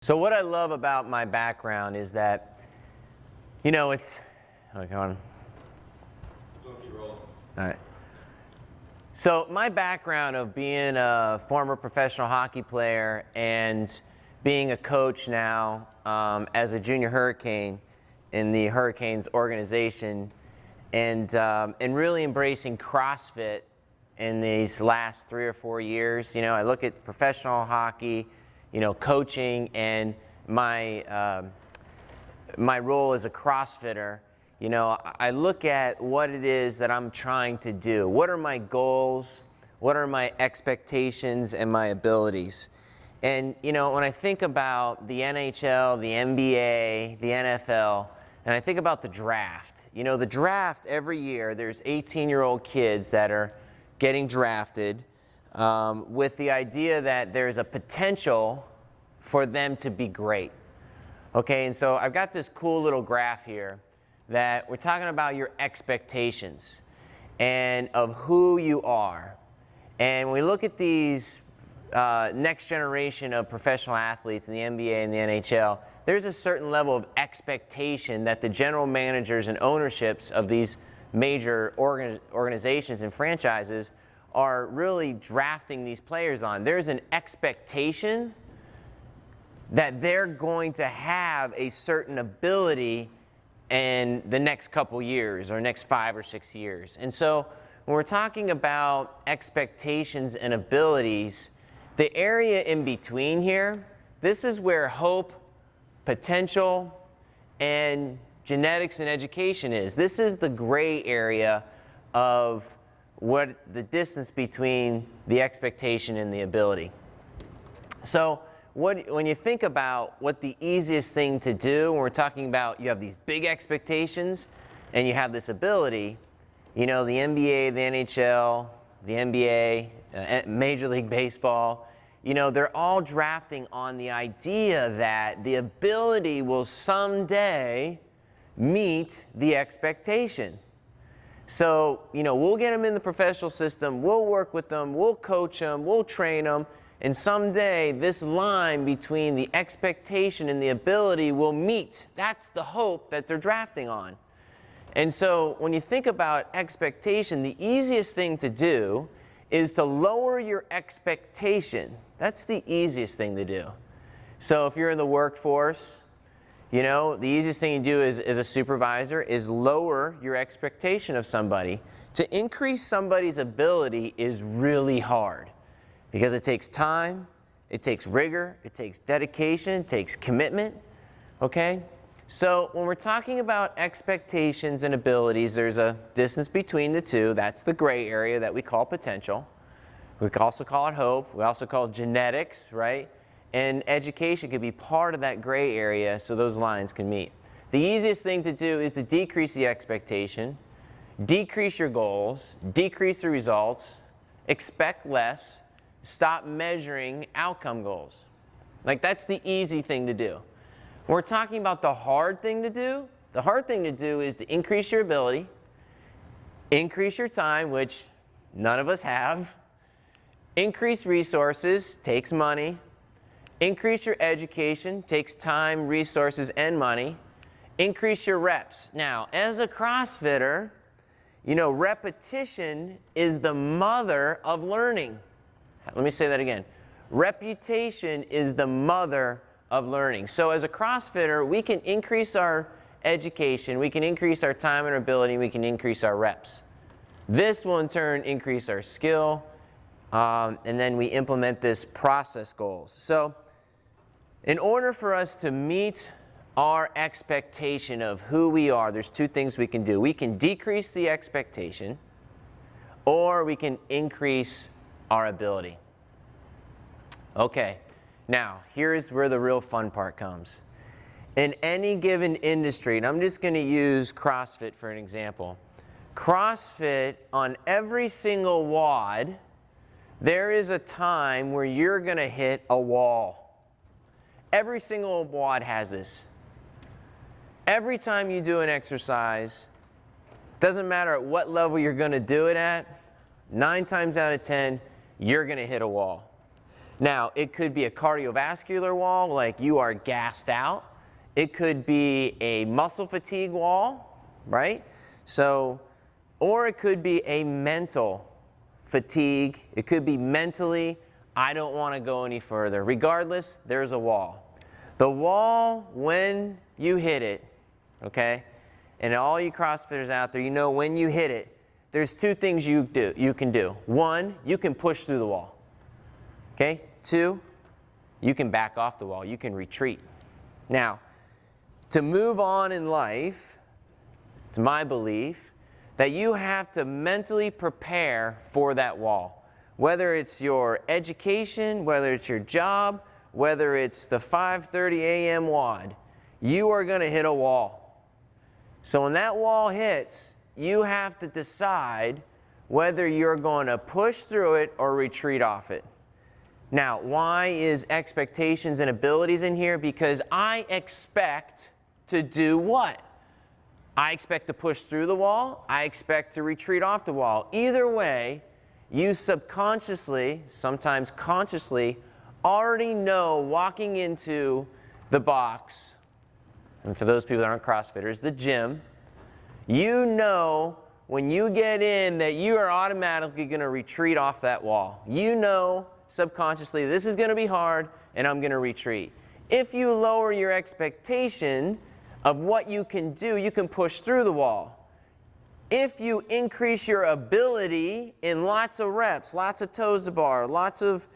So what I love about my background is that, it's, okay, on. All right. So my background of being a former professional hockey player and being a coach now as a junior Hurricane in the Hurricanes organization, and really embracing CrossFit in these last 3 or 4 years. I look at professional hockey, coaching, and my role as a CrossFitter. I look at what it is that I'm trying to do. What are my goals? What are my expectations and my abilities? And when I think about the NHL, the NBA, the NFL, and I think about the draft, the draft every year, there's 18-year-old kids that are getting drafted with the idea that there's a potential for them to be great. Okay, and so I've got this cool little graph here that we're talking about your expectations and of who you are. And when we look at these next generation of professional athletes in the NBA and the NHL, there's a certain level of expectation that the general managers and ownerships of these major organizations and franchises are really drafting these players on. There's an expectation that they're going to have a certain ability in the next couple years or next 5 or 6 years. And so when we're talking about expectations and abilities, the area in between here, this is where hope, potential, and genetics and education is. This is the gray area of what the distance between the expectation and the ability. So when you think about what the easiest thing to do, when we're talking about you have these big expectations and you have this ability, the NBA, the NHL, the NBA, Major League Baseball, they're all drafting on the idea that the ability will someday meet the expectation. So, we'll get them in the professional system, we'll work with them, we'll coach them, we'll train them, and someday this line between the expectation and the ability will meet. That's the hope that they're drafting on. And so when you think about expectation, the easiest thing to do is to lower your expectation. That's the easiest thing to do. So if you're in the workforce, the easiest thing you do as a supervisor is lower your expectation of somebody. To increase somebody's ability is really hard because it takes time, it takes rigor, it takes dedication, it takes commitment, okay? So when we're talking about expectations and abilities, there's a distance between the two. That's the gray area that we call potential. We can also call it hope. We also call it genetics, right? And education could be part of that gray area so those lines can meet. The easiest thing to do is to decrease the expectation, decrease your goals, decrease the results, expect less, stop measuring outcome goals. Like, that's the easy thing to do. When we're talking about the hard thing to do, the hard thing to do is to increase your ability, increase your time, which none of us have, increase resources, takes money, increase your education, takes time, resources, and money, increase your reps. Now, as a CrossFitter, repetition is the mother of learning. Let me say that again. Reputation is the mother of learning. So as a CrossFitter, we can increase our education, we can increase our time and our ability, we can increase our reps. This will in turn increase our skill, and then we implement this process goals. So in order for us to meet our expectation of who we are, there's 2 things we can do. We can decrease the expectation, or we can increase our ability. Okay. Now, here's where the real fun part comes. In any given industry, and I'm just going to use CrossFit for an example. CrossFit, on every single WOD, there is a time where you're going to hit a wall. Every single WOD has this. Every time you do an exercise, doesn't matter at what level you're going to do it at, 9 times out of 10, you're going to hit a wall. Now, it could be a cardiovascular wall, like you are gassed out. It could be a muscle fatigue wall, right? So, or it could be a mental fatigue. It could be mentally, I don't want to go any further. Regardless, there's a wall. The wall, when you hit it, okay, and all you CrossFitters out there, you know when you hit it, there's two things you can do. One, you can push through the wall. Okay? Two, you can back off the wall. You can retreat. Now, to move on in life, it's my belief that you have to mentally prepare for that wall. Whether it's your education, whether it's your job, whether it's the 5:30 a.m. WOD, you are going to hit a wall. So when that wall hits, you have to decide whether you're going to push through it or retreat off it. Now, why is expectations and abilities in here? Because I expect to do what? I expect to push through the wall. I expect to retreat off the wall. Either way, you subconsciously, sometimes consciously, already know walking into the box, and for those people that aren't CrossFitters, the gym, you know when you get in that you are automatically going to retreat off that wall. You know subconsciously, this is going to be hard, and I'm going to retreat. If you lower your expectation of what you can do, you can push through the wall. If you increase your ability in lots of reps, lots of toes to bar, lots of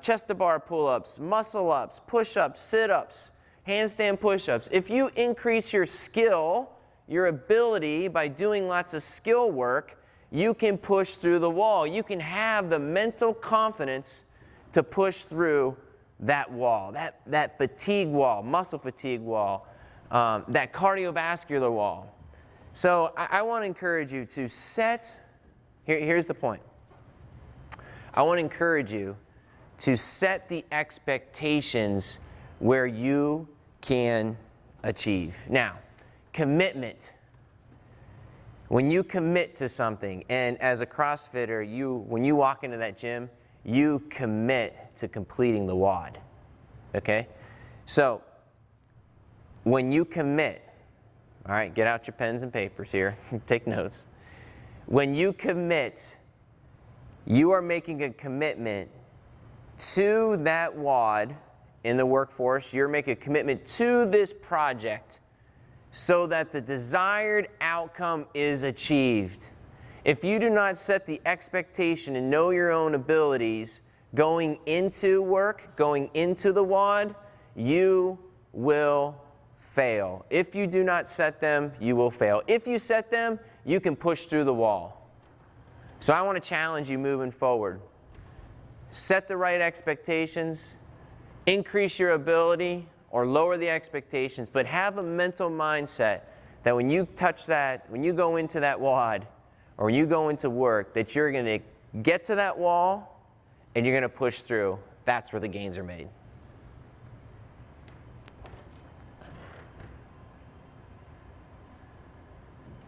chest to bar pull-ups, muscle-ups, push-ups, sit-ups, handstand push-ups, if you increase your skill, your ability by doing lots of skill work, you can push through the wall. You can have the mental confidence to push through that wall, that fatigue wall, muscle fatigue wall, that cardiovascular wall. So I want to encourage you to set, here's the point. I want to encourage you to set the expectations where you can achieve. Now, commitment. When you commit to something, and as a CrossFitter, when you walk into that gym, you commit to completing the WOD, okay? So, when you commit, all right, get out your pens and papers here, take notes. When you commit, you are making a commitment to that WOD in the workforce. You're making a commitment to this project so that the desired outcome is achieved. If you do not set the expectation and know your own abilities going into work, going into the WOD, you will fail. If you do not set them, you will fail. If you set them, you can push through the wall. So I want to challenge you moving forward. Set the right expectations, increase your ability, or lower the expectations, but have a mental mindset that when you touch that, when you go into that WOD, or when you go into work, that you're going to get to that wall and you're going to push through. That's where the gains are made.